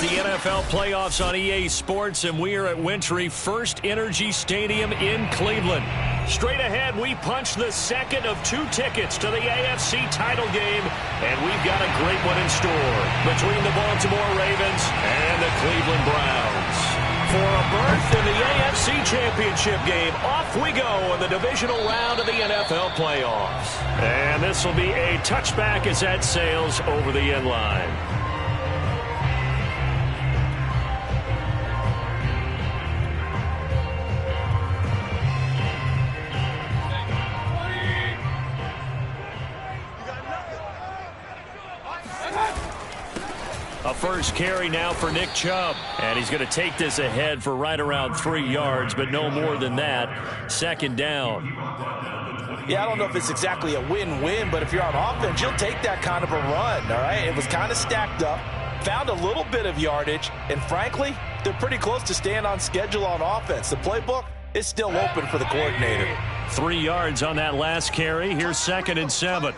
the NFL playoffs on EA Sports, and we are at Wintry First Energy Stadium in Cleveland. Straight ahead, we punch the second of 2 tickets to the AFC title game, and we've got a great one in store between the Baltimore Ravens and the Cleveland Browns. For a berth in the AFC Championship game, off we go in the divisional round of the NFL playoffs. And this will be a touchback as that sails over the end line. A first carry now for Nick Chubb. And he's going to take this ahead for right around 3 yards, but no more than that. Second down. Yeah, I don't know if it's exactly a win-win, but if you're on offense, you'll take that kind of a run, all right? It was kind of stacked up, found a little bit of yardage, and frankly, they're pretty close to staying on schedule on offense. The playbook is still open for the coordinator. 3 yards on that last carry. Here's 2nd and 7.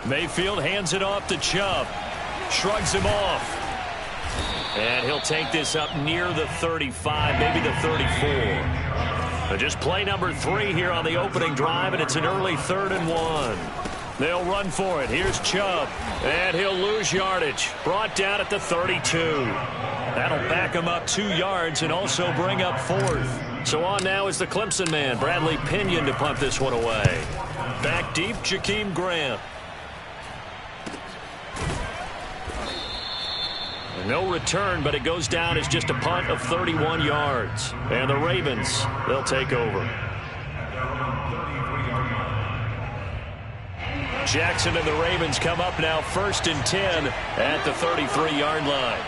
Mayfield hands it off to Chubb. Shrugs him off. And he'll take this up near the 35, maybe the 34. Just play number 3 here on the opening drive, and it's an early 3rd and 1. They'll run for it. Here's Chubb. And he'll lose yardage. Brought down at the 32. That'll back him up 2 yards and also bring up 4th. So on now is the Clemson man, Bradley Pinion, to punt this one away. Back deep, Jakeem Grant. No return, but it goes down as just a punt of 31 yards. And the Ravens, they'll take over. Jackson and the Ravens come up now 1st and 10 at the 33-yard line.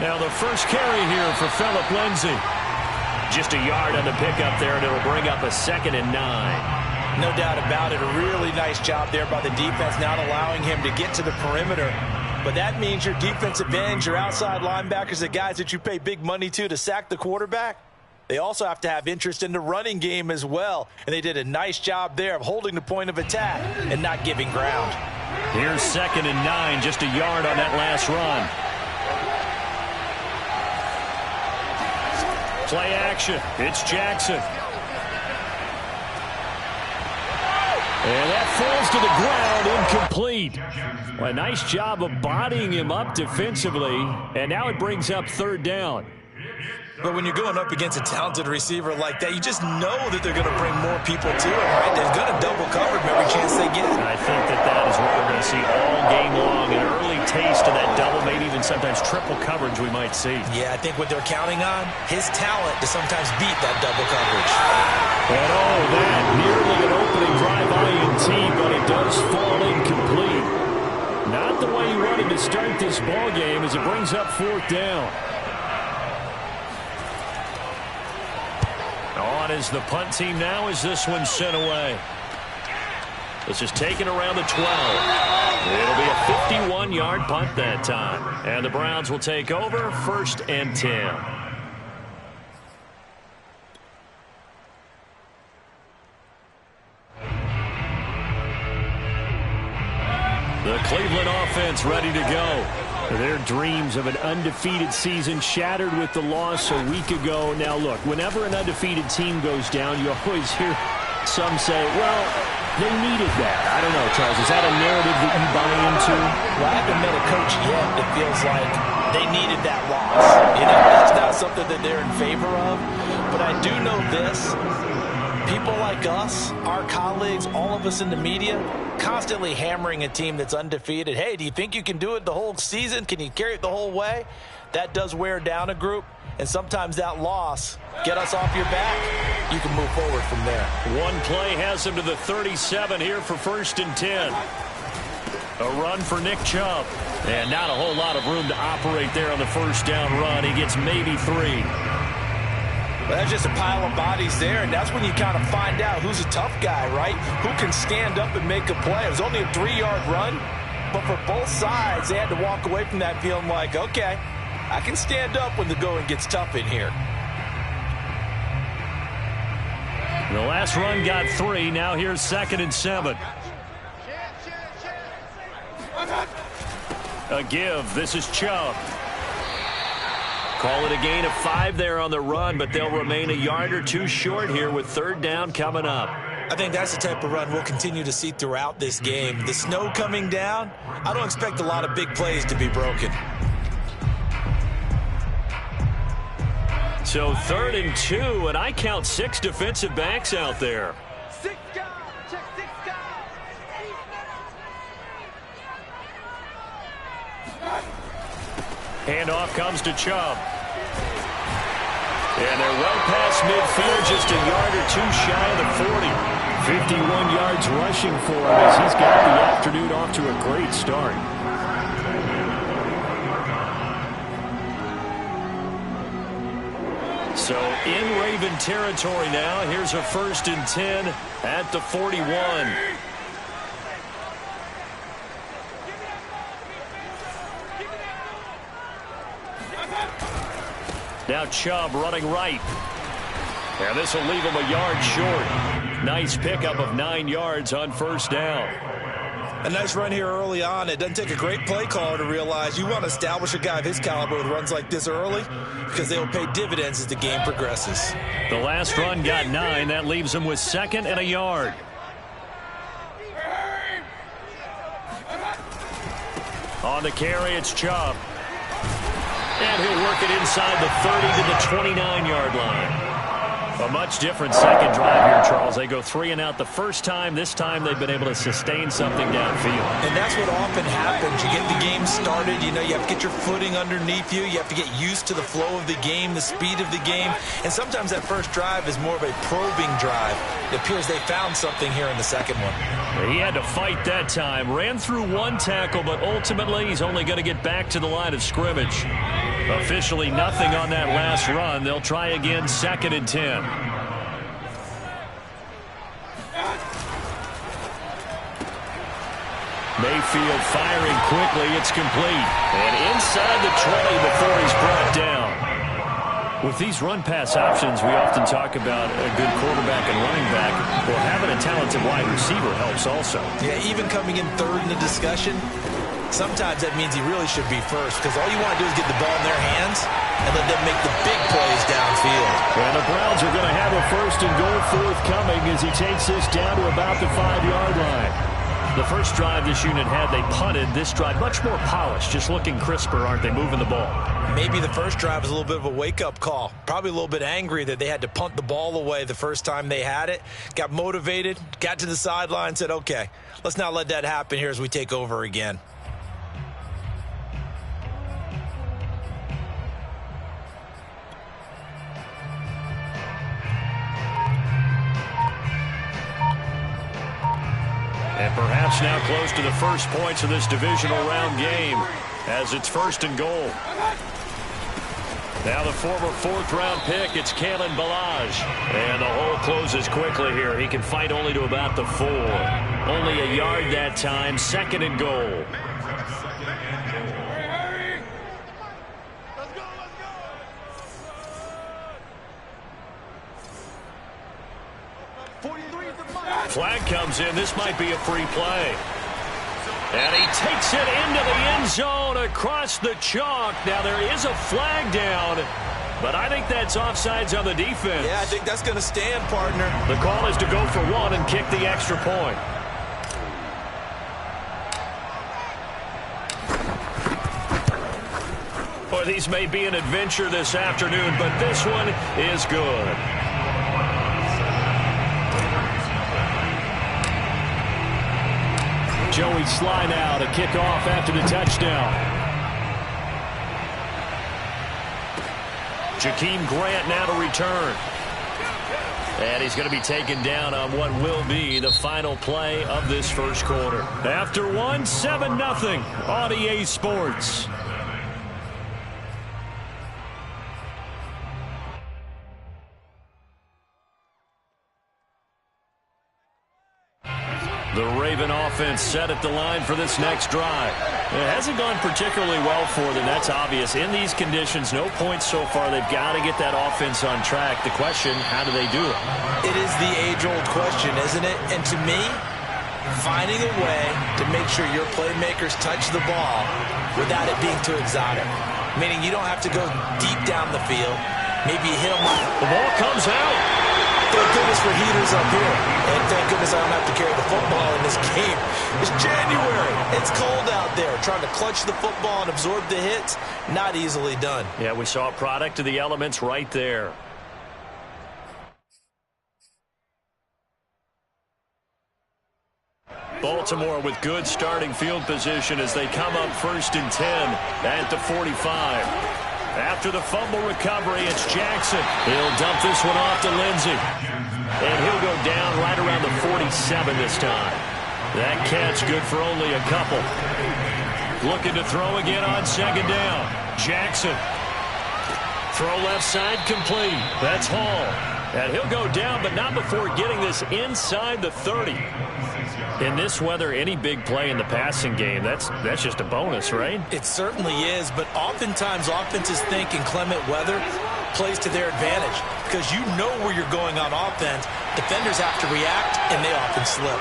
Now the first carry here for Phillip Lindsay. Just a yard on the pickup there, and it'll bring up a 2nd and 9. No doubt about it. A really nice job there by the defense, not allowing him to get to the perimeter. But that means your defensive ends, your outside linebackers, the guys that you pay big money to sack the quarterback, they also have to have interest in the running game as well. And they did a nice job there of holding the point of attack and not giving ground. Here's 2nd and 9, just a yard on that last run. Play action. It's Jackson. And that falls to the ground, incomplete. Well, a nice job of bodying him up defensively, and now it brings up 3rd down. But when you're going up against a talented receiver like that, you just know that they're going to bring more people to it, right? They're going to double cover him every chance they get. I think that is what we're going to see all game long. An early taste of that double, maybe even sometimes triple coverage we might see. Yeah, I think what they're counting on, his talent to sometimes beat that double coverage. And that nearly an opening drive INT, but it does fall incomplete. Not the way you wanted to start this ball game as it brings up 4th down. On is the punt team now as this one's sent away. This is taken around the 12. It'll be a 51-yard punt that time. And the Browns will take over 1st and 10. The Cleveland offense ready to go. Their dreams of an undefeated season shattered with the loss a week ago. Now, look, whenever an undefeated team goes down, you always hear some say, well, they needed that. I don't know, Charles. Is that a narrative that you buy into? Well, I haven't met a coach yet that feels like they needed that loss. You know, that's not something that they're in favor of. But I do know this. People like us, our colleagues, all of us in the media, constantly hammering a team that's undefeated. Hey, do you think you can do it the whole season? Can you carry it the whole way? That does wear down a group, and sometimes that loss, get us off your back, you can move forward from there. One play has him to the 37 here for 1st and 10. A run for Nick Chubb. And not a whole lot of room to operate there on the 1st down run. He gets maybe 3. Well, that's just a pile of bodies there, and that's when you kind of find out who's a tough guy, right? Who can stand up and make a play. It was only a 3-yard run, But for both sides, they had to walk away from that feeling like, okay, I can stand up when the going gets tough in here. The last run got 3. Now here's 2nd and 7. A give. This is Chubb. Call it a gain of 5 there on the run, but they'll remain a yard or 2 short here with 3rd down coming up. I think that's the type of run we'll continue to see throughout this game. The snow coming down, I don't expect a lot of big plays to be broken. So 3rd and 2, and I count 6 defensive backs out there. 6 guys, check 6 guys. Handoff comes to Chubb. And they're well past midfield, just a yard or 2 shy of the 40. 51 yards rushing for him as he's got the afternoon off to a great start. So in Raven territory now. Here's a 1st and 10 at the 41. Now Chubb running right. And this will leave him a yard short. Nice pickup of 9 yards on 1st down. A nice run here early on. It doesn't take a great play caller to realize you want to establish a guy of his caliber with runs like this early because they will pay dividends as the game progresses. The last run got 9. That leaves him with 2nd and a yard. On the carry, it's Chubb. And he'll work it inside the 30 to the 29-yard line. A much different second drive here, Charles. They go 3 and out the first time. This time they've been able to sustain something downfield. And that's what often happens. You get the game started. You know, you have to get your footing underneath you. You have to get used to the flow of the game, the speed of the game. And sometimes that first drive is more of a probing drive. It appears they found something here in the second one. He had to fight that time. Ran through 1 tackle, but ultimately he's only going to get back to the line of scrimmage. Officially nothing on that last run. They'll try again, 2nd and 10. Mayfield firing quickly. It's complete. And inside the 20 before he's brought down. With these run-pass options, we often talk about a good quarterback and running back. Well, having a talented wide receiver helps also. Yeah, even coming in 3rd in the discussion, sometimes that means he really should be first because all you want to do is get the ball in their hands and let them make the big plays downfield. And the Browns are going to have a 1st and goal forthcoming as he takes this down to about the 5-yard line. The first drive this unit had, they punted. This drive, much more polished, just looking crisper, aren't they, moving the ball? Maybe the first drive was a little bit of a wake-up call. Probably a little bit angry that they had to punt the ball away the first time they had it. Got motivated, got to the sideline, said, okay, let's not let that happen here as we take over again. And perhaps now close to the first points of this divisional round game as it's 1st and goal. Now the former 4th-round pick, it's Kalen Ballage. And the hole closes quickly here. He can fight only to about the 4. Only a yard that time, 2nd and goal. Flag comes in. This might be a free play. And he takes it into the end zone across the chalk. Now there is a flag down, but I think that's offsides on the defense. Yeah, I think that's going to stand, partner. The call is to go for 1 and kick the extra point. Boy, these may be an adventure this afternoon, but this one is good. Joey Sly now to kick off after the touchdown. Jakeem Grant now to return. And he's going to be taken down on what will be the final play of this first quarter. After 1, 7-0 on EA Sports. The Raven offense offense set at the line for this next drive. It hasn't gone particularly well for them. That's obvious. In these conditions, no points so far. They've got to get that offense on track. The question, how do they do it? It is the age-old question, isn't it? And to me, finding a way to make sure your playmakers touch the ball without it being too exotic. Meaning you don't have to go deep down the field. Maybe you hit them. The ball comes out. Thank goodness for heaters up here. And thank goodness I don't have to carry the football in this game. It's January. It's cold out there. Trying to clutch the football and absorb the hits, not easily done. Yeah, we saw a product of the elements right there. Baltimore with good starting field position as they come up 1st and 10 at the 45. After the fumble recovery, it's Jackson. He'll dump this one off to Lindsey. And he'll go down right around the 47 this time. That catch good for only a couple. Looking to throw again on 2nd down. Jackson. Throw left side complete. That's Hall. And he'll go down, but not before getting this inside the 30. In this weather, any big play in the passing game, that's just a bonus, right? It certainly is, but oftentimes offenses think inclement weather plays to their advantage because you know where you're going on offense. Defenders have to react, and they often slip.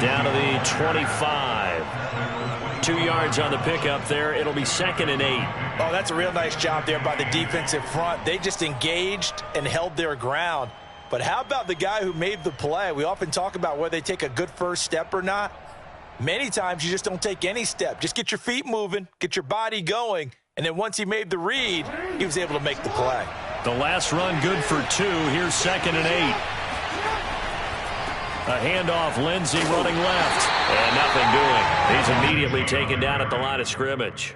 Down to the 25. 2 yards on the pickup there. It'll be 2nd and 8. Oh, that's a real nice job there by the defensive front. They just engaged and held their ground. But how about the guy who made the play? We often talk about whether they take a good first step or not. Many times you just don't take any step. Just get your feet moving, get your body going, and then once he made the read, he was able to make the play. The last run good for 2. Here's 2nd and 8. A handoff, Lindsey running left. And nothing doing. He's immediately taken down at the line of scrimmage.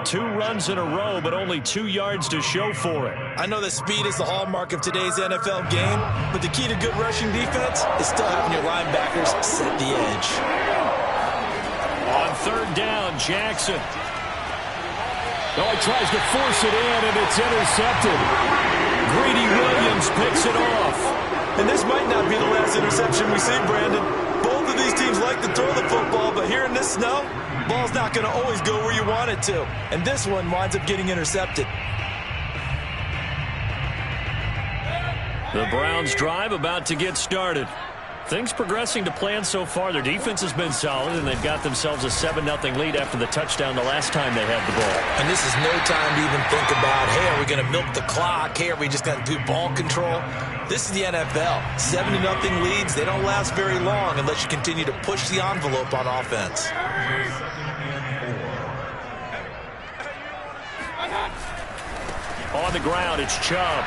2 runs in a row, but only 2 yards to show for it. I know that speed is the hallmark of today's NFL game, but the key to good rushing defense is still having your linebackers set the edge. On 3rd down, Jackson. Oh, he tries to force it in, and it's intercepted. Greedy Williams picks it off. And this might not be the last interception we see, Brandon. Both of these teams like to throw the football, but here in this snow, ball's not going to always go where you want it to. And this one winds up getting intercepted. The Browns drive about to get started. Things progressing to plan so far. Their defense has been solid, and they've got themselves a 7-0 lead after the touchdown the last time they had the ball. And this is no time to even think about, hey, are we going to milk the clock? Hey, are we just going to do ball control? This is the NFL. 7-0 leads, they don't last very long unless you continue to push the envelope on offense. On the ground, it's Chubb.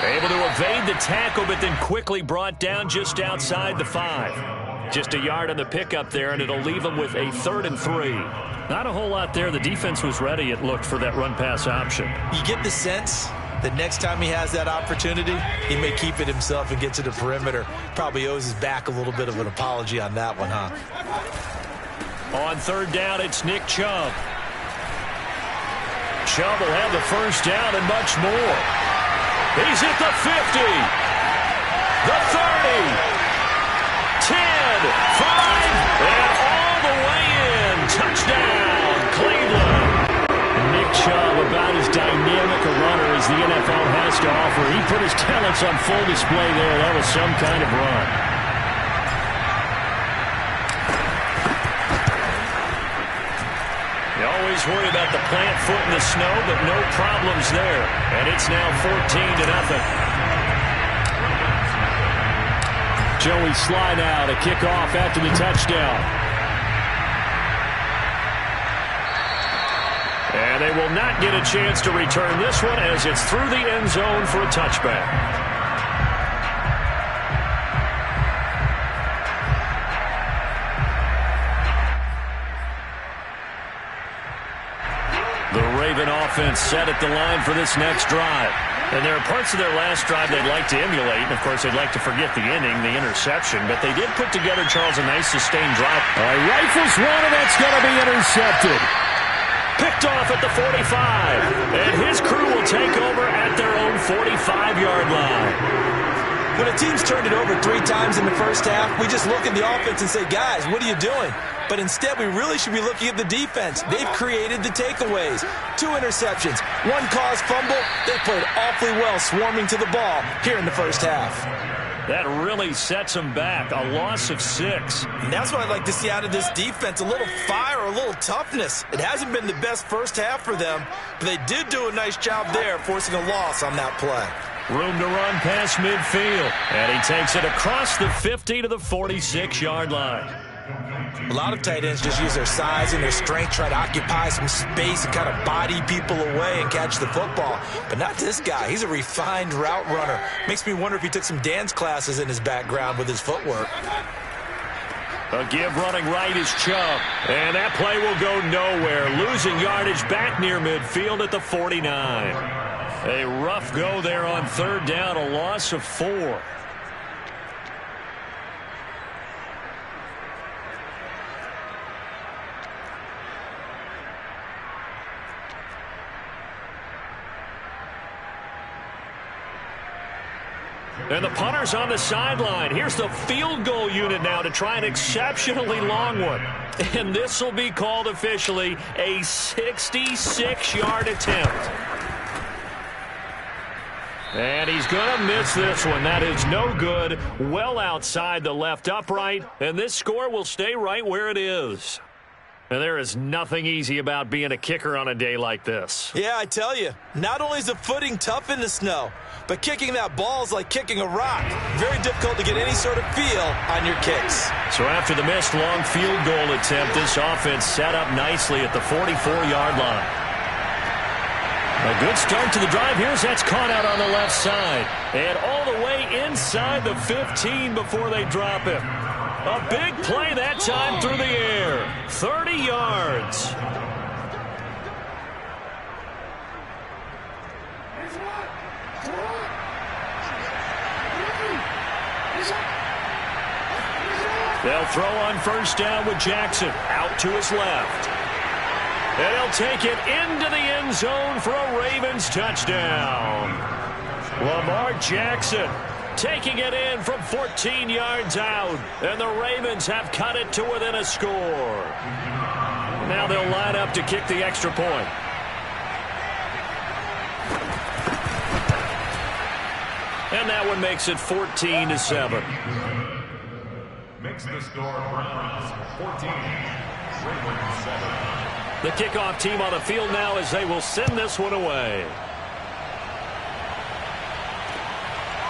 Able to evade the tackle, but then quickly brought down just outside the 5. Just a yard on the pickup there, and it'll leave them with a 3rd and 3. Not a whole lot there. The defense was ready, it looked, for that run-pass option. You get the sense that next time he has that opportunity, he may keep it himself and get to the perimeter. Probably owes his back a little bit of an apology on that one, huh? On 3rd down, it's Nick Chubb. Chubb will have the first down and much more. He's at the 50, the 30, 10, 5, and all the way in. Touchdown, Cleveland. Nick Chubb, about as dynamic a runner as the NFL has to offer. He put his talents on full display there. That was some kind of run. You always worry about the plant foot in the snow, but no problems there. And it's now 14-0. Joey Sly now to kick off after the touchdown. And they will not get a chance to return this one as it's through the end zone for a touchback. The Raven offense set at the line for this next drive. And there are parts of their last drive they'd like to emulate. And, of course, they'd like to forget the inning, the interception. But they did put together, Charles, a nice sustained drive. Rifles one, and that's going to be intercepted. Picked off at the 45. And his crew will take over at their own 45-yard line. When a team's turned it over 3 times in the first half, we just look at the offense and say, guys, what are you doing? But instead, we really should be looking at the defense. They've created the takeaways. 2 interceptions, 1 caused fumble. They played awfully well swarming to the ball here in the first half. That really sets them back. A loss of 6. And that's what I'd like to see out of this defense, a little fire, a little toughness. It hasn't been the best first half for them, but they did do a nice job there forcing a loss on that play. Room to run past midfield. And he takes it across the 50 to the 46-yard line. A lot of tight ends just use their size and their strength, try to occupy some space and kind of body people away and catch the football. But not this guy. He's a refined route runner. Makes me wonder if he took some dance classes in his background with his footwork. A give running right is Chubb. And that play will go nowhere. Losing yardage back near midfield at the 49. A rough go there on 3rd down, a loss of 4. And the punter's on the sideline. Here's the field goal unit now to try an exceptionally long one. And this will be called officially a 66-yard attempt. And he's going to miss this one. That is no good. Well outside the left upright. And this score will stay right where it is. And there is nothing easy about being a kicker on a day like this. Yeah, I tell you, not only is the footing tough in the snow, but kicking that ball is like kicking a rock. Very difficult to get any sort of feel on your kicks. So after the missed long field goal attempt, this offense set up nicely at the 44-yard line. A good start to the drive. Here's that's caught out on the left side. And all the way inside the 15 before they drop him. A big play that time through the air. 30 yards. They'll throw on 1st down with Jackson out to his left. And he'll take it into the end zone for a Ravens touchdown. Lamar Jackson taking it in from 14 yards out. And the Ravens have cut it to within a score. Now they'll line up to kick the extra point. And that one makes it 14-7. Makes the score Browns 14, Ravens 7. The kickoff team on the field now as they will send this one away.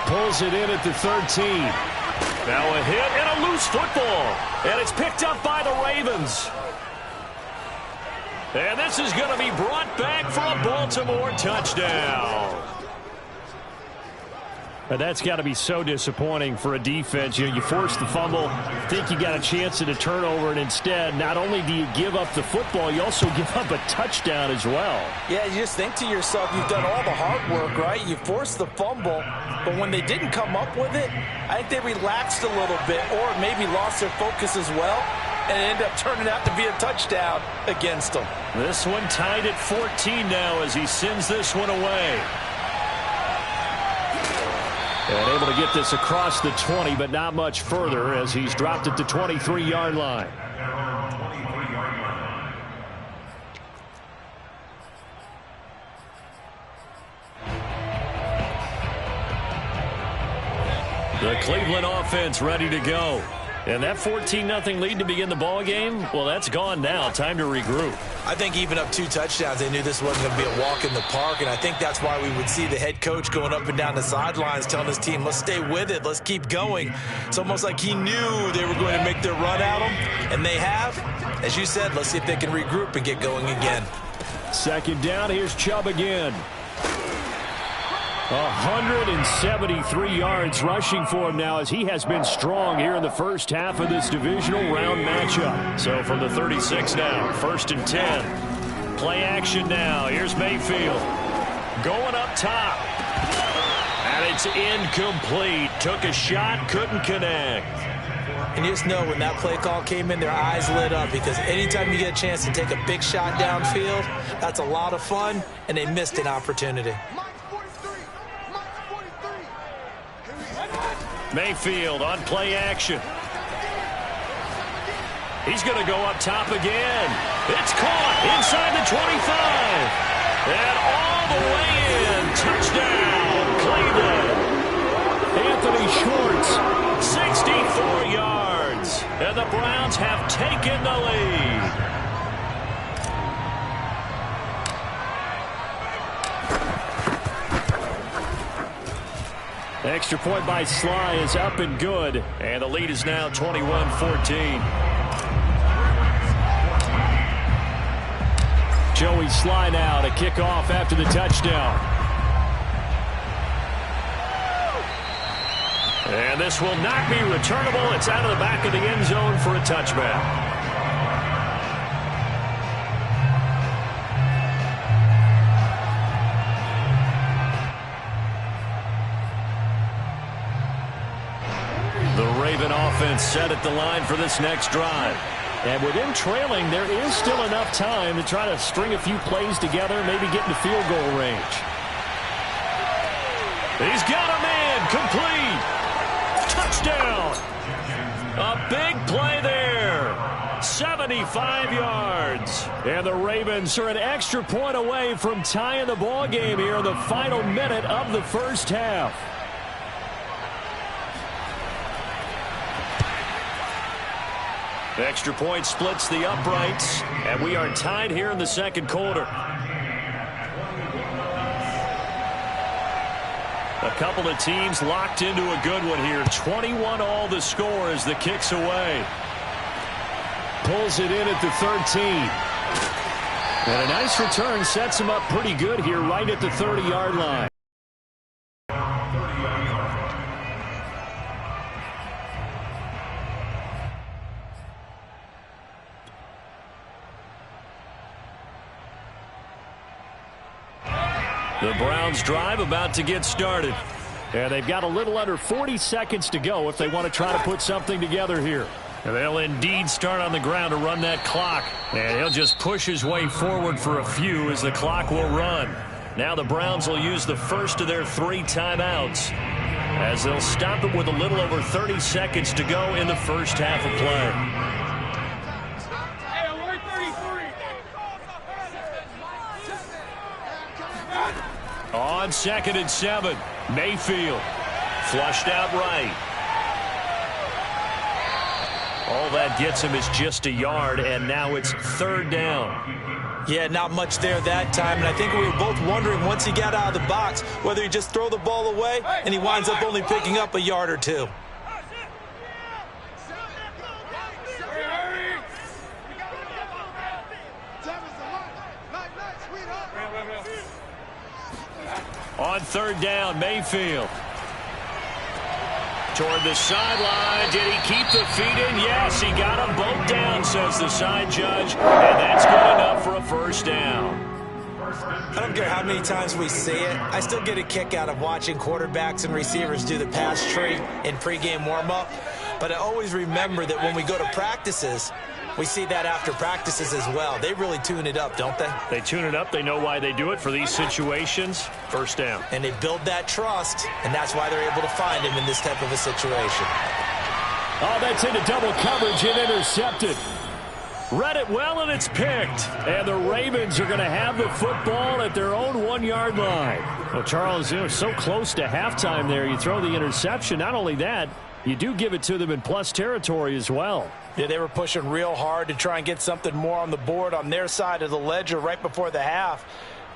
Pulls it in at the 13. Now a hit and a loose football. And it's picked up by the Ravens. And this is going to be brought back for a Baltimore touchdown. And that's got to be so disappointing for a defense. You know, you force the fumble, think you got a chance at a turnover, and instead, not only do you give up the football, you also give up a touchdown as well. Yeah, you just think to yourself, you've done all the hard work, right? You forced the fumble, but when they didn't come up with it, I think they relaxed a little bit or maybe lost their focus as well, and it ended up turning out to be a touchdown against them. This one tied at 14 now as he sends this one away. And able to get this across the 20, but not much further as he's dropped at the 23-yard line. The Cleveland offense ready to go. And that 14-0 lead to begin the ball game, well, that's gone now. Time to regroup. I think even up 2 touchdowns, they knew this wasn't going to be a walk in the park, and I think that's why we would see the head coach going up and down the sidelines telling his team, let's stay with it, let's keep going. It's almost like he knew they were going to make their run at him, and they have. As you said, let's see if they can regroup and get going again. 2nd down, here's Chubb again. 173 yards rushing for him now as he has been strong here in the first half of this divisional round matchup. So from the 36 now, 1st and 10. Play action now. Here's Mayfield. Going up top. And it's incomplete. Took a shot, couldn't connect. And you just know when that play call came in, their eyes lit up because anytime you get a chance to take a big shot downfield, that's a lot of fun, and they missed an opportunity. Mayfield on play action. He's going to go up top again. It's caught inside the 25. And all the way in. Touchdown, Cleveland. Anthony Schwartz, 64 yards. And the Browns have taken the lead. Extra point by Sly is up and good. And the lead is now 21-14. Joey Sly now to kick off after the touchdown. And this will not be returnable. It's out of the back of the end zone for a touchback. Offense set at the line for this next drive. And with him trailing, there is still enough time to try to string a few plays together, maybe get into field goal range. He's got a man complete. Touchdown. A big play there. 75 yards. And the Ravens are an extra point away from tying the ball game here in the final minute of the first half. The extra point splits the uprights, and we are tied here in the second quarter. A couple of teams locked into a good one here. 21 all the score as the kick's away. Pulls it in at the 13. And a nice return sets him up pretty good here right at the 30-yard line. The Browns drive about to get started. And they've got a little under 40 seconds to go if they want to try to put something together here. And they'll indeed start on the ground to run that clock. And he'll just push his way forward for a few as the clock will run. Now the Browns will use the first of their 3 timeouts as they'll stop it with a little over 30 seconds to go in the first half of play. On 2nd and 7, Mayfield flushed out right. All that gets him is just a yard, and now it's 3rd down. Yeah, not much there that time, and I think we were both wondering once he got out of the box whether he just throw the ball away, and he winds up only picking up a yard or 2. On 3rd down, Mayfield. Toward the sideline. Did he keep the feet in? Yes, he got them both down, says the side judge. And that's good enough for a first down. I don't care how many times we see it. I still get a kick out of watching quarterbacks and receivers do the pass tree in pregame warm-up. But I always remember that when we go to practices, we see that after practices as well. They really tune it up, don't they? They tune it up. They know why they do it for these situations. First down. And they build that trust, and that's why they're able to find him in this type of a situation. Oh, that's into double coverage and intercepted. Read it well, and it's picked. And the Ravens are going to have the football at their own 1-yard line. Well, Charles, you know, so close to halftime there. You throw the interception. Not only that, you do give it to them in plus territory as well. Yeah, they were pushing real hard to try and get something more on the board on their side of the ledger right before the half.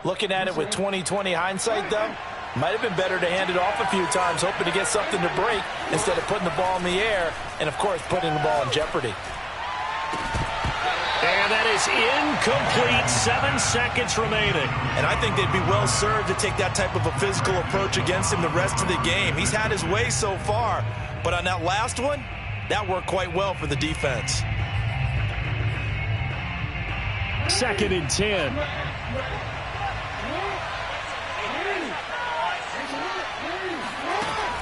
Looking at it with 20/20 hindsight, though, might have been better to hand it off a few times, hoping to get something to break instead of putting the ball in the air and, of course, putting the ball in jeopardy. And that is incomplete. 7 seconds remaining. And I think they'd be well served to take that type of a physical approach against him the rest of the game. He's had his way so far, but on that last one, that worked quite well for the defense. 2nd and 10.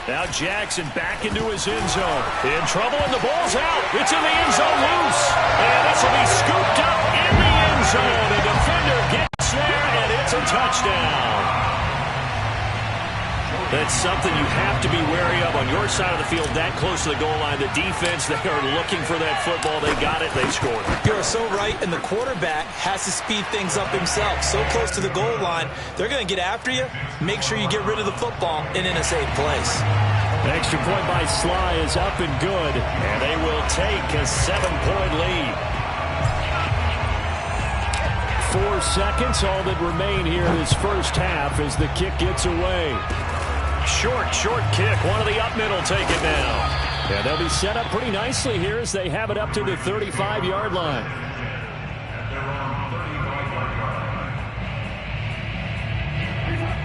Now Jackson back into his end zone. In trouble, and the ball's out. It's in the end zone loose. And this will be scooped up in the end zone. The defender gets there, and it's a touchdown. That's something you have to be wary of on your side of the field, that close to the goal line. The defense, they are looking for that football. They got it. They scored. You're so right, and the quarterback has to speed things up himself. So close to the goal line, they're going to get after you. Make sure you get rid of the football and in a safe place. The extra point by Sly is up and good. And they will take a 7-point lead. 4 seconds, all that remain here in this first half as the kick gets away. Short kick. One of the up middle take it now. Yeah, they'll be set up pretty nicely here as they have it up to the 35-yard line.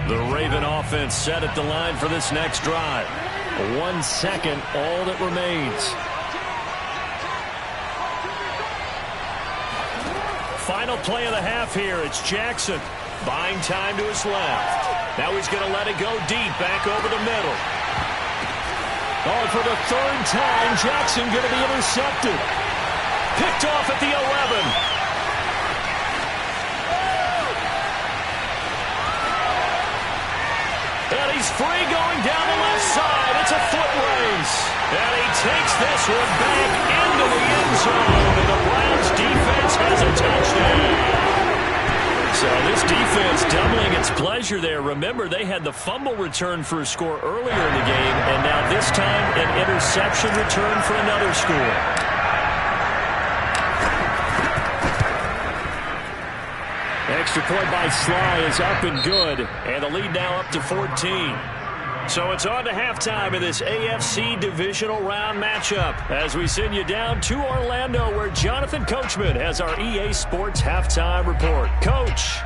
The Raven offense set at the line for this next drive. 1 second, all that remains. Final play of the half here. It's Jackson buying time to his left. Now he's going to let it go deep, back over the middle. Oh, for the third time, Jackson going to be intercepted. Picked off at the 11. And he's free going down the left side. It's a foot race. And he takes this one back into the end zone. And the Browns defense has a touchdown. So this defense doubling its pleasure there. Remember, they had the fumble return for a score earlier in the game, and now this time an interception return for another score. Extra point by Sly is up and good, and the lead now up to 14. So it's on to halftime in this AFC divisional round matchup as we send you down to Orlando where Jonathan Coachman has our EA Sports halftime report. Coach.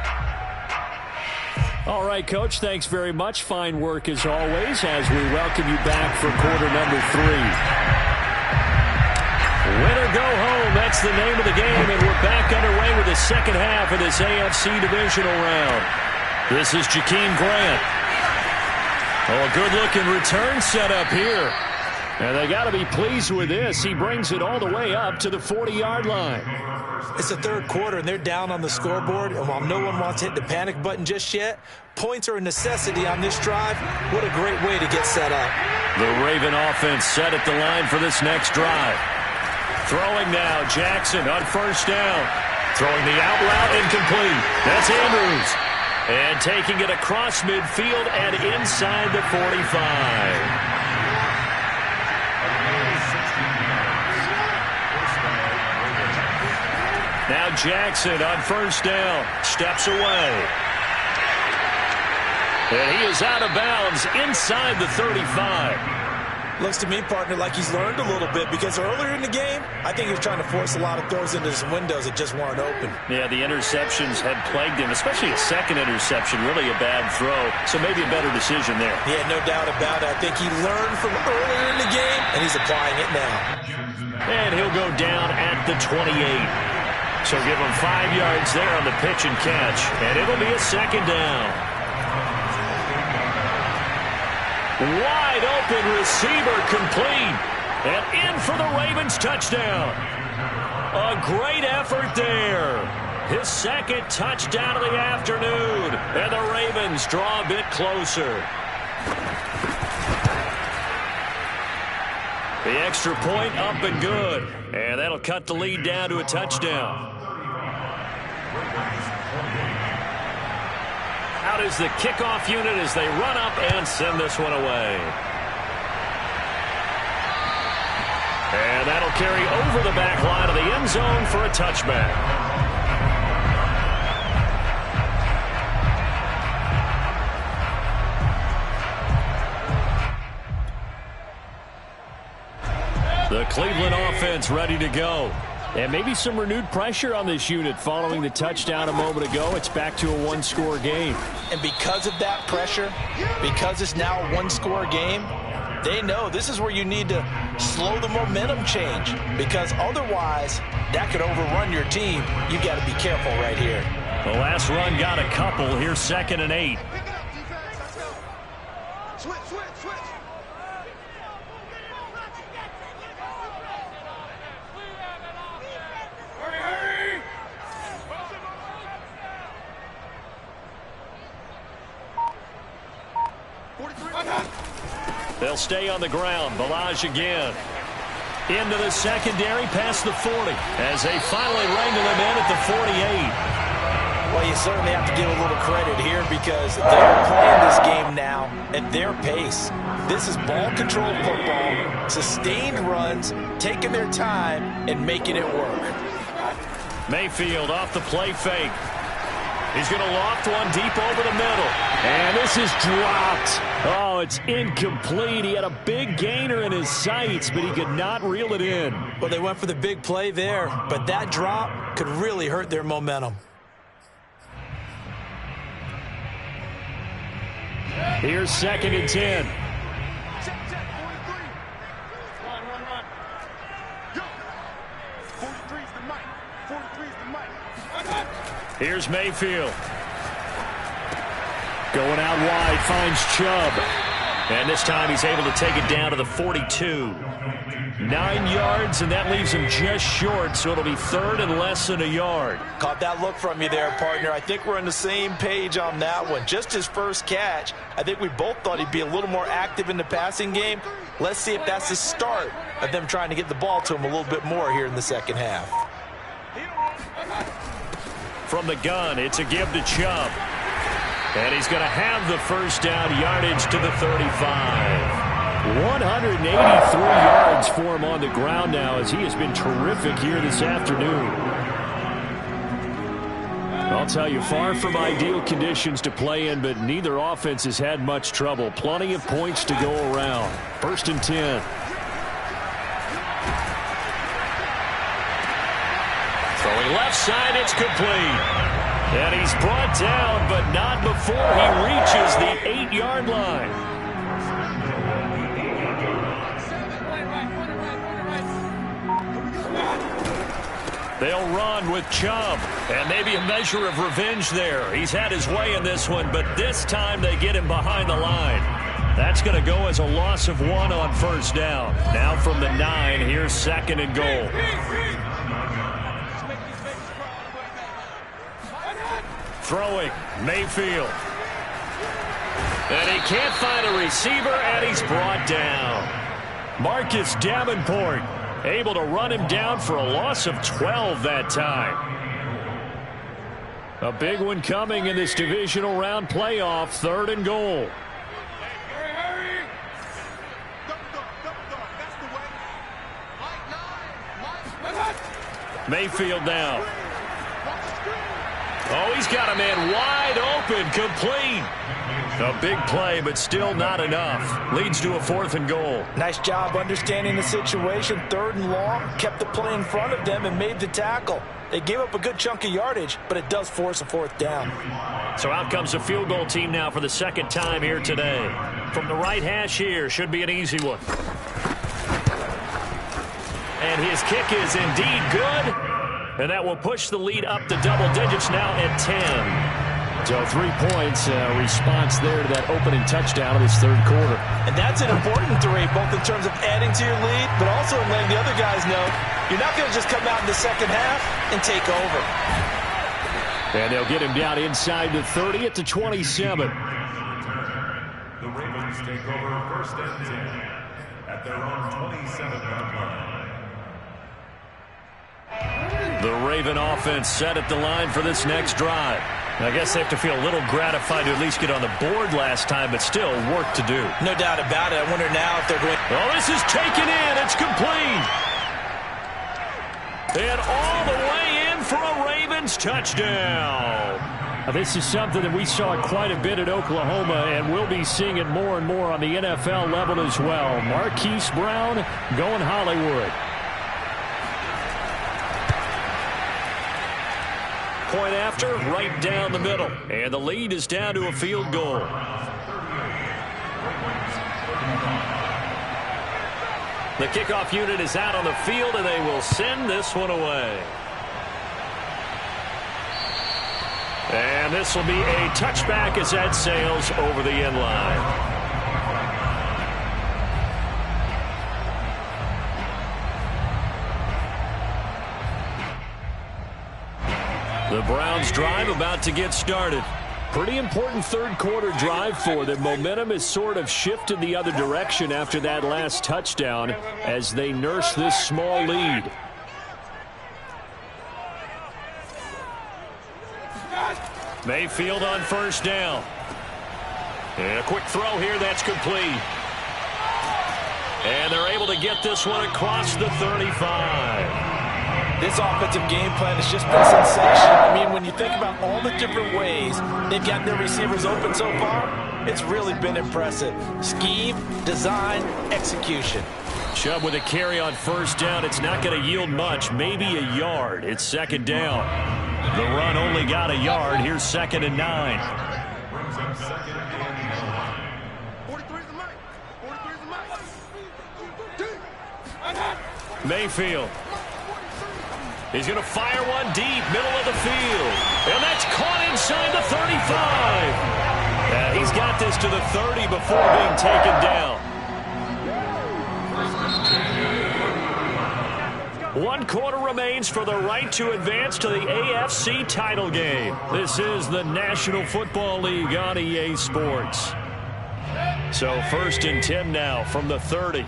All right, Coach, thanks very much. Fine work as always as we welcome you back for quarter number 3. Win or go home, that's the name of the game, and we're back underway with the second half of this AFC divisional round. This is Jakeem Grant. Oh, a good-looking return set up here. And they got to be pleased with this. He brings it all the way up to the 40-yard line. It's the third quarter, and they're down on the scoreboard. And while no one wants to hit the panic button just yet, points are a necessity on this drive. What a great way to get set up. The Raven offense set at the line for this next drive. Throwing now, Jackson on first down. Throwing the out route incomplete. That's Andrews. And taking it across midfield and inside the 45. Now Jackson on first down. Steps away. And he is out of bounds inside the 35. Looks to me, partner, like he's learned a little bit because earlier in the game, I think he was trying to force a lot of throws into some windows that just weren't open. Yeah, the interceptions had plagued him, especially his second interception, really a bad throw. So maybe a better decision there. Yeah, no doubt about it. I think he learned from earlier in the game, and he's applying it now. And he'll go down at the 28. So give him 5 yards there on the pitch and catch, and it'll be a second down. Wide open receiver complete. And in for the Ravens touchdown. A great effort there. His second touchdown of the afternoon. And the Ravens draw a bit closer. The extra point up and good. And that'll cut the lead down to a touchdown. Out is the kickoff unit as they run up and send this one away. And that'll carry over the back line of the end zone for a touchback. The Cleveland offense ready to go. And maybe some renewed pressure on this unit following the touchdown a moment ago. It's back to a one-score game. And because of that pressure, because it's now a one-score game, they know this is where you need to slow the momentum change. Because otherwise, that could overrun your team. You've got to be careful right here. The last run got a couple. Here's 2nd and 8. Switch, switch, switch. They'll stay on the ground. Ballage again. Into the secondary, past the 40. As they finally wrangle him in at the 48. Well, you certainly have to give a little credit here because they're playing this game now at their pace. This is ball control football, sustained runs, taking their time and making it work. Mayfield off the play fake. He's going to loft one deep over the middle. And this is dropped. Oh, it's incomplete. He had a big gainer in his sights, but he could not reel it in. Well, they went for the big play there, but that drop could really hurt their momentum. Here's 2nd and 10. Check, 43. Run. Yo. 43's the mic. 43's the mic. Here's Mayfield. Going out wide, finds Chubb. And this time he's able to take it down to the 42. 9 yards, and that leaves him just short, so it'll be 3rd and less than a yard. Caught that look from you there, partner. I think we're on the same page on that one. Just his first catch. I think we both thought he'd be a little more active in the passing game. Let's see if that's the start of them trying to get the ball to him a little bit more here in the second half. From the gun, it's a give to Chubb. And he's going to have the first down, yardage to the 35. 183 yards for him on the ground now as he has been terrific here this afternoon. I'll tell you, far from ideal conditions to play in, but neither offense has had much trouble. Plenty of points to go around. 1st and 10. Throwing left side, it's complete. And he's brought down, but not before he reaches the 8-yard line. They'll run with Chubb, and maybe a measure of revenge there. He's had his way in this one, but this time they get him behind the line. That's going to go as a loss of 1 on 1st down. Now from the 9, here's 2nd and goal. Throwing, Mayfield. And he can't find a receiver, and he's brought down. Marcus Davenport able to run him down for a loss of 12 that time. A big one coming in this divisional round playoff, 3rd and goal. Mayfield now. Oh, he's got a man wide open, complete. A big play, but still not enough. Leads to a 4th and goal. Nice job understanding the situation. 3rd and long, kept the play in front of them and made the tackle. They gave up a good chunk of yardage, but it does force a 4th down. So out comes the field goal team now for the 2nd time here today. From the right hash here, should be an easy one. And his kick is indeed good. And that will push the lead up to double digits now at 10. So 3 points, response there to that opening touchdown of this 3rd quarter. And that's an important 3, both in terms of adding to your lead, but also in letting the other guys know you're not going to just come out in the second half and take over. And they'll get him down inside the 30 at the 27. The Ravens take over 1st and 10 at their own 27-yard line. The Raven offense set at the line for this next drive. I guess they have to feel a little gratified to at least get on the board last time, but still work to do. No doubt about it. I wonder now if they're going. Oh, this is taken in. It's complete. And all the way in for a Ravens touchdown. Now, this is something that we saw quite a bit at Oklahoma, and we'll be seeing it more and more on the NFL level as well. Marquise Brown going Hollywood. Point after, right down the middle. And the lead is down to a field goal. The kickoff unit is out on the field, and they will send this one away. And this will be a touchback as that sails over the end line. The Browns drive about to get started. Pretty important third-quarter drive for them. Momentum has sort of shifted the other direction after that last touchdown as they nurse this small lead. Mayfield on first down. And a quick throw here that's complete. And they're able to get this one across the 35. This offensive game plan has just been sensational. I mean, when you think about all the different ways they've got their receivers open so far, it's really been impressive. Scheme, design, execution. Chubb with a carry on first down. It's not going to yield much, maybe a yard. It's second down. The run only got a yard. Here's 2nd and 9. Brings up 2nd and 9. 43 is the mic. 43 is the mic. Mayfield. He's going to fire one deep, middle of the field. And that's caught inside the 35. And he's got this to the 30 before being taken down. 1 quarter remains for the right to advance to the AFC title game. This is the National Football League on EA Sports. So 1st and 10 now from the 30.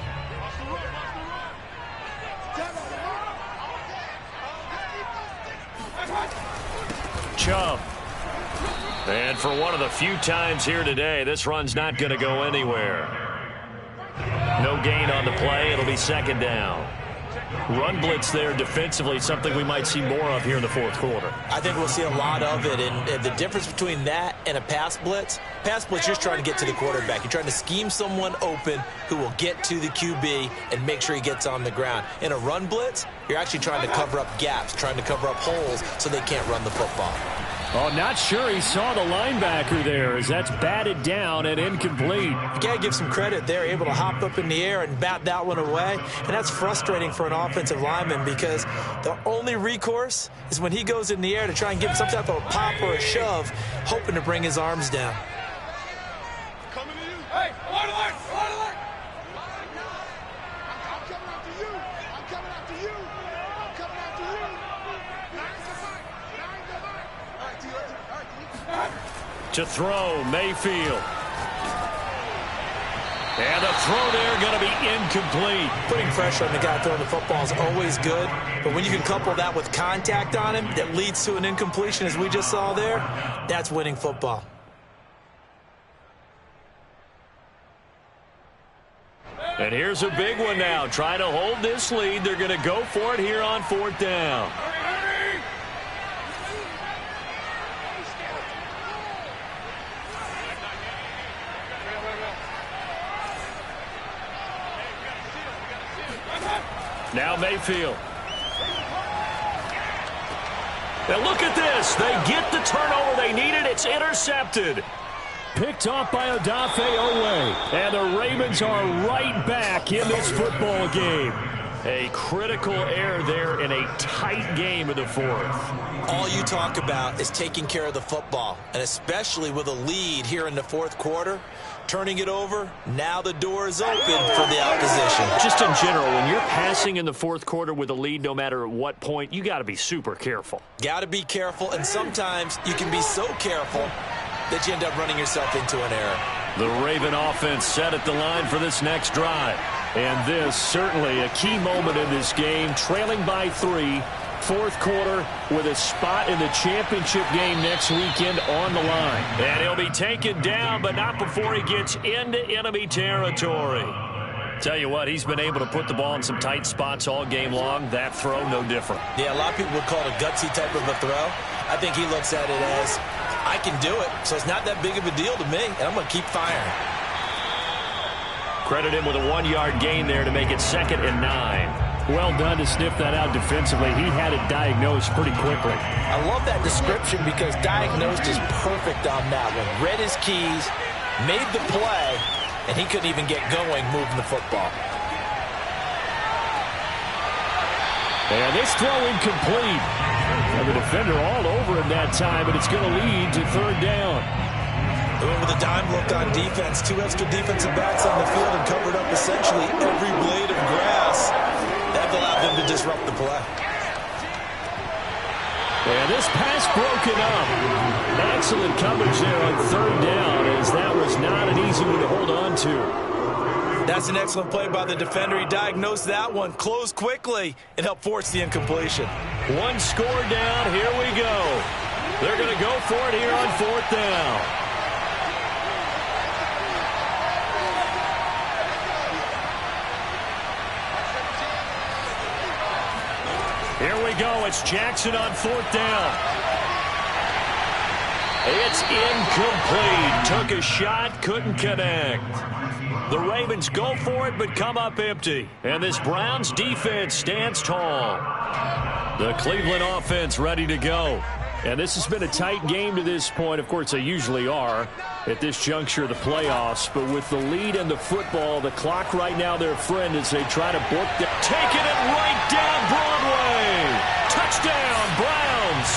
Chubb. And for one of the few times here today, this run's not going to go anywhere. No gain on the play. It'll be 2nd down. Run blitz there defensively, something we might see more of here in the 4th quarter. I think we'll see a lot of it, and the difference between that and a pass blitz, you're just trying to get to the quarterback. You're trying to scheme someone open who will get to the QB and make sure he gets on the ground. In a run blitz, you're actually trying to cover up gaps, trying to cover up holes so they can't run the football. Oh, not sure he saw the linebacker there as that's batted down and incomplete. You got to give some credit. They're able to hop up in the air and bat that one away, and that's frustrating for an offensive lineman because the only recourse is when he goes in the air to try and give him some type of a pop or a shove, hoping to bring his arms down. Coming to you. Hey, alert, alert, alert. I'm coming after you. I'm coming after you. I'm coming after you. Nine's the mic. Nine's the mic. All right, T. All right, T. To throw, Mayfield. And the throw there going to be incomplete. Putting pressure on the guy throwing the football is always good, but when you can couple that with contact on him that leads to an incompletion, as we just saw there, that's winning football. And here's a big one now. Trying to hold this lead. They're going to go for it here on 4th down. Now Mayfield. Now look at this. They get the turnover they needed. It's intercepted. Picked off by Odafe Oweh. And the Ravens are right back in this football game. A critical error there in a tight game in the 4th. All you talk about is taking care of the football, and especially with a lead here in the 4th quarter. Turning it over, now the door is open for the opposition. Just in general, when you're passing in the 4th quarter with a lead, no matter at what point, you got to be super careful. Got to be careful, and sometimes you can be so careful that you end up running yourself into an error. The Raven offense set at the line for this next drive. And this certainly a key moment in this game, trailing by 3. 4th quarter with a spot in the championship game next weekend on the line. And he'll be taken down, but not before he gets into enemy territory. Tell you what, he's been able to put the ball in some tight spots all game long. That throw, no different. Yeah, a lot of people would call it a gutsy type of a throw. I think he looks at it as, I can do it, so it's not that big of a deal to me, and I'm going to keep firing. Credit him with a 1-yard gain there to make it 2nd and 9. Well done to sniff that out defensively. He had it diagnosed pretty quickly. I love that description because diagnosed is perfect on that one. Read his keys, made the play, and he couldn't even get going moving the football. And this throw incomplete. And the defender all over him that time, but it's going to lead to 3rd down. They went with a dime look on defense. 2 extra defensive backs on the field and covered up essentially every blade of grass. That allowed them to disrupt the play. And this pass broken up. Excellent coverage there on third down, as that was not an easy one to hold on to. That's an excellent play by the defender. He diagnosed that one, closed quickly, and helped force the incompletion. One score down. Here we go. They're going to go for it here on fourth down. Here we go. It's Jackson on fourth down. It's incomplete. Took a shot, couldn't connect. The Ravens go for it, but come up empty. And this Browns defense stands tall. The Cleveland offense ready to go. And this has been a tight game to this point. Of course, they usually are at this juncture of the playoffs. But with the lead and the football, the clock right now their friend as they try to book them. Taking it right down Broadway. Touchdown, Browns.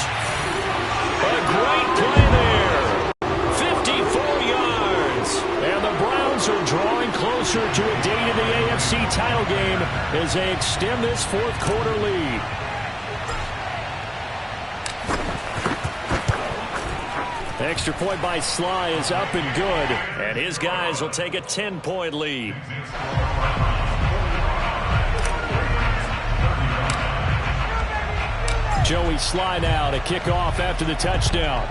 A great play there. 54 yards. And the Browns are drawing closer to a date in the AFC title game as they extend this fourth quarter lead. Extra point by Sly is up and good. And his guys will take a 10-point lead. Joey Sly now to kick off after the touchdown.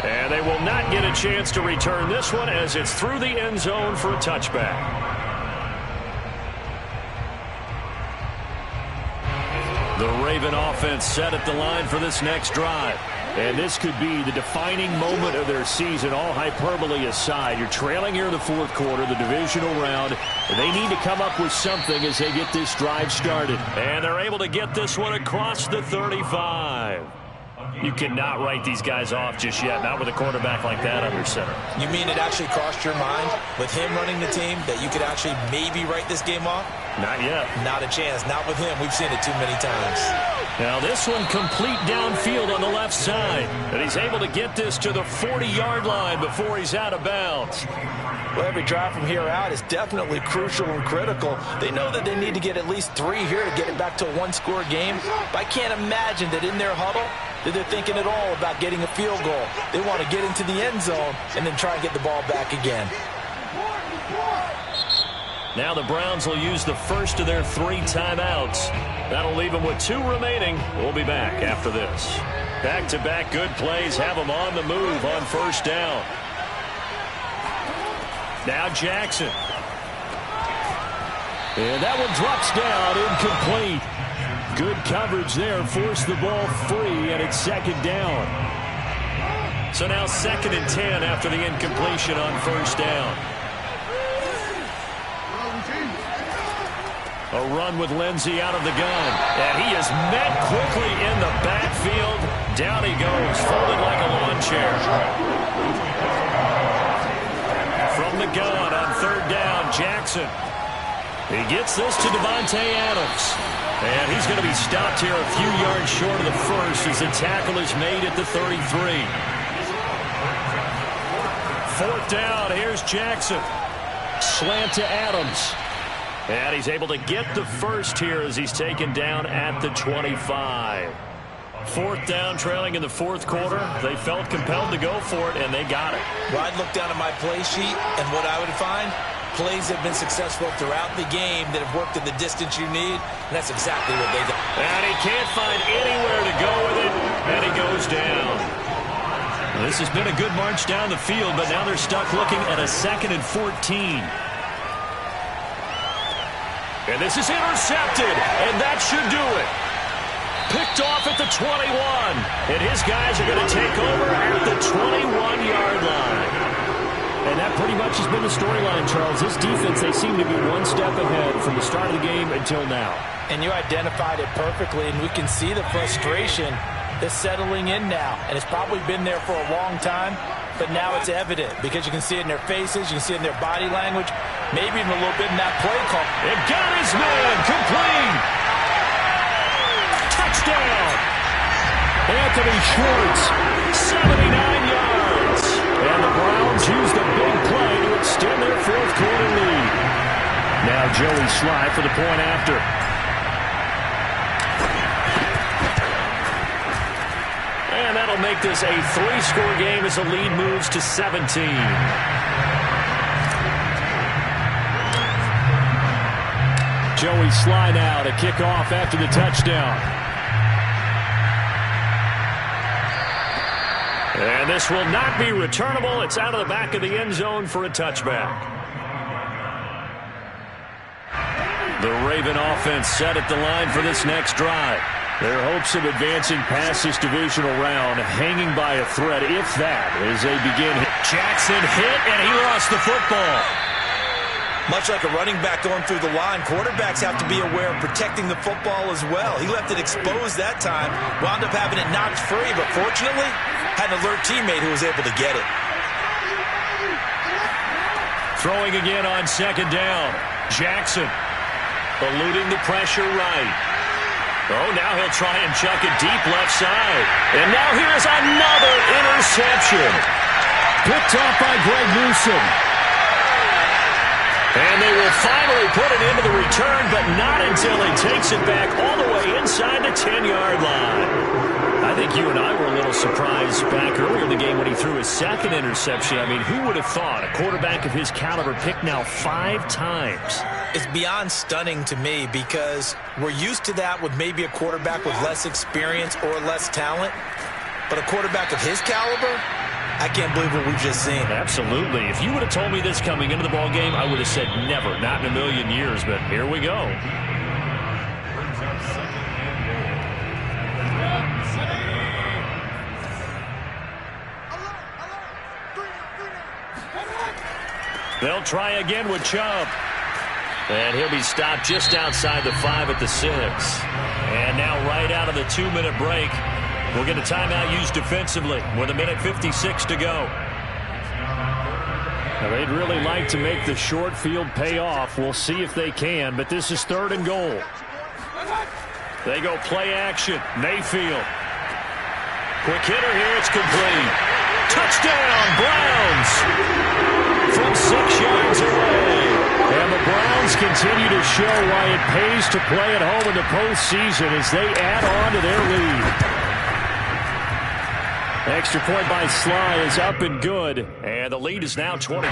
And they will not get a chance to return this one as it's through the end zone for a touchback. The Raven offense set at the line for this next drive. And this could be the defining moment of their season, all hyperbole aside. You're trailing here in the fourth quarter, the divisional round. They need to come up with something as they get this drive started. And they're able to get this one across the 35. You cannot write these guys off just yet, not with a quarterback like that under center. You mean it actually crossed your mind with him running the team that you could actually maybe write this game off? Not yet. Not a chance. Not with him. We've seen it too many times. Now this one complete downfield on the left side. And he's able to get this to the 40-yard line before he's out of bounds. Well, every drive from here out is definitely crucial and critical. They know that they need to get at least 3 here to get it back to a one-score game. But I can't imagine that in their huddle that they're thinking at all about getting a field goal. They want to get into the end zone and then try and get the ball back again. Now the Browns will use the first of their 3 timeouts. That'll leave them with 2 remaining. We'll be back after this. Back-to-back good plays have them on the move on first down. Now Jackson. And that one drops down, incomplete. Good coverage there, forced the ball free, and it's second down. So now 2nd and 10 after the incompletion on first down. A run with Lindsey out of the gun. And he is met quickly in the backfield. Down he goes, folded like a lawn chair. From the gun on third down, Jackson. He gets this to Devontae Adams. And he's going to be stopped here a few yards short of the first as the tackle is made at the 33. Fourth down, here's Jackson. Slant to Adams. And he's able to get the first here as he's taken down at the 25. Fourth down, trailing in the fourth quarter. They felt compelled to go for it, and they got it. Well, I'd look down at my play sheet, and what I would find, plays have been successful throughout the game that have worked in the distance you need, and that's exactly what they did. And he can't find anywhere to go with it, and he goes down. This has been a good march down the field, but now they're stuck looking at a 2nd and 14. And this is intercepted, and that should do it. Picked off at the 21, and his guys are going to take over at the 21-yard line. And that pretty much has been the storyline, Charles. This defense, they seem to be one step ahead from the start of the game until now. And you identified it perfectly, and we can see the frustration that's settling in now. And it's probably been there for a long time, but now it's evident because you can see it in their faces, you can see it in their body language, maybe even a little bit in that play call. It got his man, complete. Touchdown. Anthony Schwartz, 79 yards. And the Browns use the big play to extend their fourth quarter lead. Now Joey Sly for the point after. make this a 3-score game as the lead moves to 17. Joey Sly now to kick off after the touchdown. And this will not be returnable. It's out of the back of the end zone for a touchback. The Raven offense set at the line for this next drive. Their hopes of advancing past this divisional round hanging by a thread, if that, as they begin. Jackson hit, and he lost the football. Much like a running back going through the line, quarterbacks have to be aware of protecting the football as well. He left it exposed that time, wound up having it knocked free, but fortunately, had an alert teammate who was able to get it. Throwing again on second down. Jackson eluding the pressure right. Oh, now he'll try and chuck it deep left side. And now here's another interception. Picked off by Greg Newsome. And they will finally put it into the return, but not until he takes it back all the way inside the 10-yard line. I think you and I were a little surprised back earlier in the game when he threw his second interception. I mean, who would have thought a quarterback of his caliber picked now 5 times? It's beyond stunning to me because we're used to that with maybe a quarterback with less experience or less talent. But a quarterback of his caliber, I can't believe what we've just seen. Absolutely. If you would have told me this coming into the ball game, I would have said never, not in a million years. But here we go. They'll try again with Chubb. And he'll be stopped just outside the 5 at the 6. And now right out of the 2-minute break, we'll get a timeout used defensively with 1:56 to go. Now, they'd really like to make the short field pay off. We'll see if they can, but this is 3rd and goal. They go play action. Mayfield. Quick hitter here. It's complete. Touchdown, Browns! From 6 yards away. And the Browns continue to show why it pays to play at home in the postseason as they add on to their lead. Extra point by Sly is up and good. And the lead is now 24.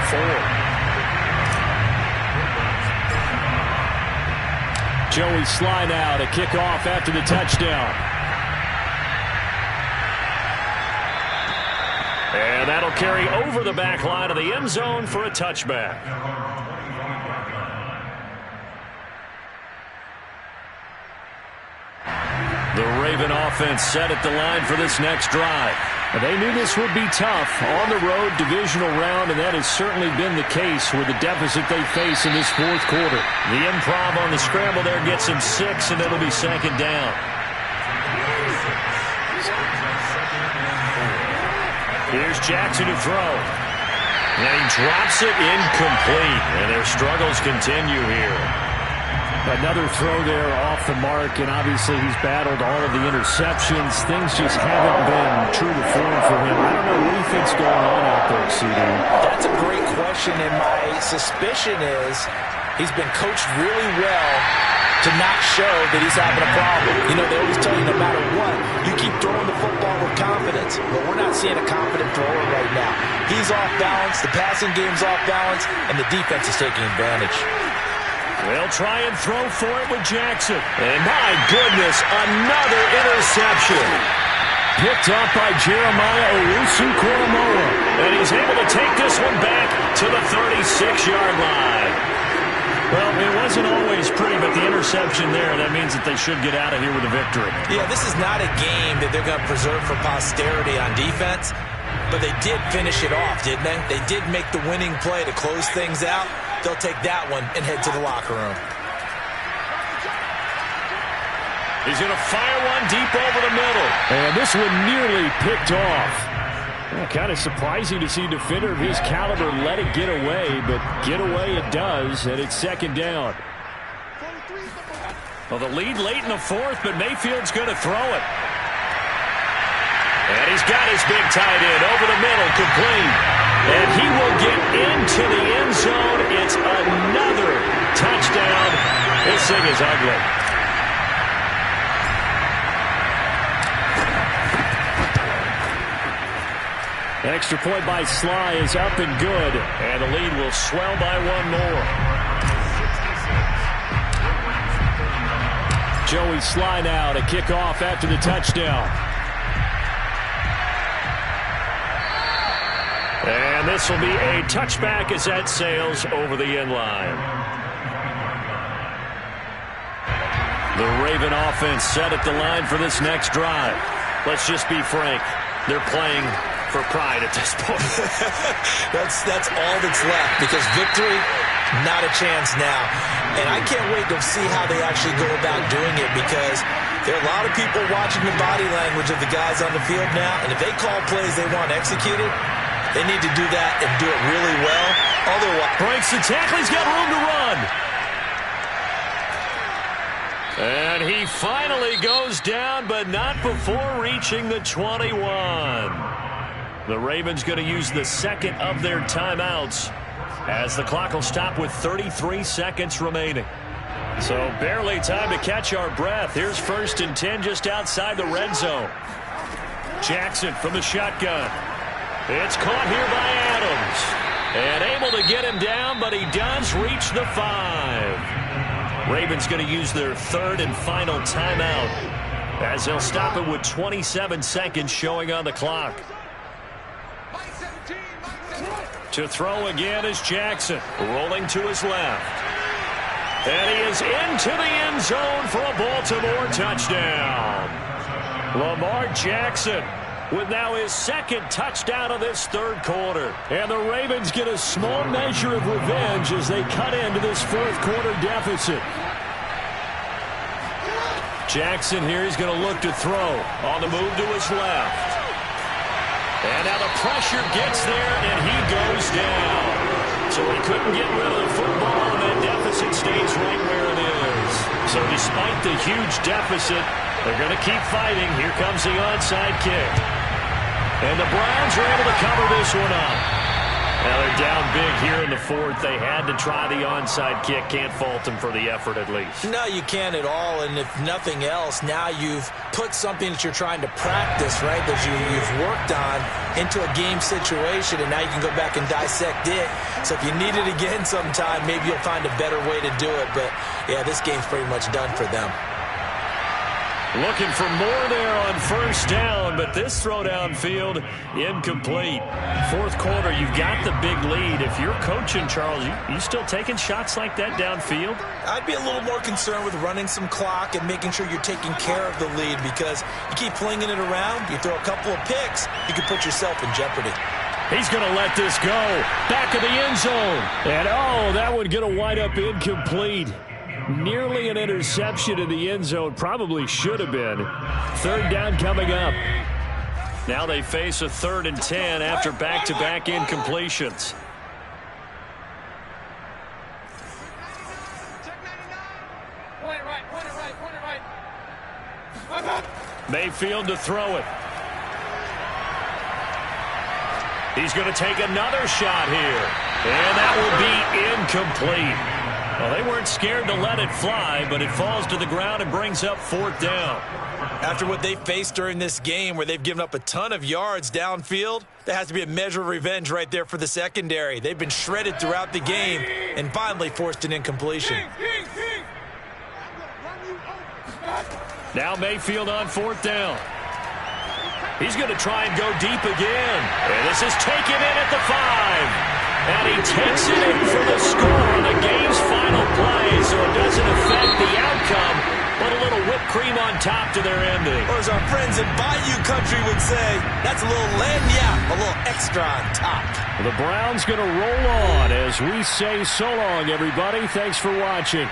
Joey Sly now to kick off after the touchdown. And that'll carry over the back line of the end zone for a touchback. The Raven offense set at the line for this next drive. They knew this would be tough on the road divisional round, and that has certainly been the case with the deficit they face in this 4th quarter. The improv on the scramble there gets him 6, and it'll be 2nd down. Here's Jackson to throw. And he drops it incomplete, and their struggles continue here. Another throw there off the mark, and obviously he's battled all of the interceptions. Things just haven't been true to form for him. I don't know what he thinks going on out there, CD. That's a great question, and my suspicion is he's been coached really well to not show that he's having a problem. You know, they always tell you no matter what, you keep throwing the football with confidence, but we're not seeing a confident thrower right now. He's off balance, the passing game's off balance, and the defense is taking advantage. They'll try and throw for it with Jackson. And my goodness, another interception. Picked up by Jeremiah Owusu-Koramoah. And he's able to take this one back to the 36-yard line. Well, it wasn't always pretty, but the interception there, that means that they should get out of here with a victory. Yeah, this is not a game that they're going to preserve for posterity on defense, but they did finish it off, didn't they? They did make the winning play to close things out. They'll take that one and head to the locker room. He's going to fire one deep over the middle. And this one nearly picked off. Well, kind of surprising to see a defender of his caliber let it get away, but get away it does, and it's 2nd down. Well, the lead late in the 4th, but Mayfield's going to throw it. And he's got his big tight end over the middle, complete. And he will get into the end zone. It's another touchdown. This thing is ugly. extra point by Sly is up and good. And the lead will swell by one more. Joey Sly now to kick off after the touchdown. And this will be a touchback as that sails over the end line. The Raven offense set at the line for this next drive. Let's just be frank. They're playing for pride at this point. That's all that's left, because victory, not a chance now. And I can't wait to see how they actually go about doing it, because there are a lot of people watching the body language of the guys on the field now, and if they call plays they want executed, they need to do that and do it really well. Otherwise, breaks the tackle. He's got room to run. And he finally goes down, but not before reaching the 21. The Ravens going to use the second of their timeouts as the clock will stop with 33 seconds remaining. So barely time to catch our breath. Here's 1st and 10 just outside the red zone. Jackson from the shotgun. It's caught here by Adams. And able to get him down, but he does reach the 5. Ravens going to use their 3rd and final timeout as they'll stop it with 27 seconds showing on the clock. To throw again is Jackson, rolling to his left. And he is into the end zone for a Baltimore touchdown. Lamar Jackson with now his 2nd touchdown of this 3rd quarter. And the Ravens get a small measure of revenge as they cut into this 4th quarter deficit. Jackson here, he's going to look to throw on the move to his left. And now the pressure gets there, and he goes down. So he couldn't get rid of the football, and that deficit stays right where it is. So despite the huge deficit, they're going to keep fighting. Here comes the onside kick. And the Browns are able to cover this one up. Now they're down big here in the 4th. They had to try the onside kick. Can't fault them for the effort at least. No, you can't at all. And if nothing else, now you've put something that you're trying to practice, right, that you've worked on into a game situation, and now you can go back and dissect it. So if you need it again sometime, maybe you'll find a better way to do it. But, yeah, this game's pretty much done for them. Looking for more there on 1st down, but this throw downfield incomplete. 4th quarter, you've got the big lead. If you're coaching, Charles, you still taking shots like that downfield? I'd be a little more concerned with running some clock and making sure you're taking care of the lead, because you keep flinging it around, you throw a couple of picks, you can put yourself in jeopardy. He's going to let this go. Back of the end zone. And, oh, that one going to wind up incomplete. Nearly an interception in the end zone. Probably should have been. 3rd down coming up. Now they face a 3rd and 10 after back-to-back incompletions. Mayfield to throw it. He's going to take another shot here. And that will be incomplete. Well, they weren't scared to let it fly, but it falls to the ground and brings up 4th down. After what they faced during this game, where they've given up a ton of yards downfield, there has to be a measure of revenge right there for the secondary. They've been shredded throughout the game and finally forced an incompletion. Now Mayfield on 4th down. He's going to try and go deep again. And this is taken in at the 5. And he takes it in for the score on the game's final play, so it doesn't affect the outcome, but a little whipped cream on top to their ending. Or as our friends in Bayou Country would say, that's a little lagniappe, a little extra on top. The Browns going to roll on as we say so long, everybody. Thanks for watching.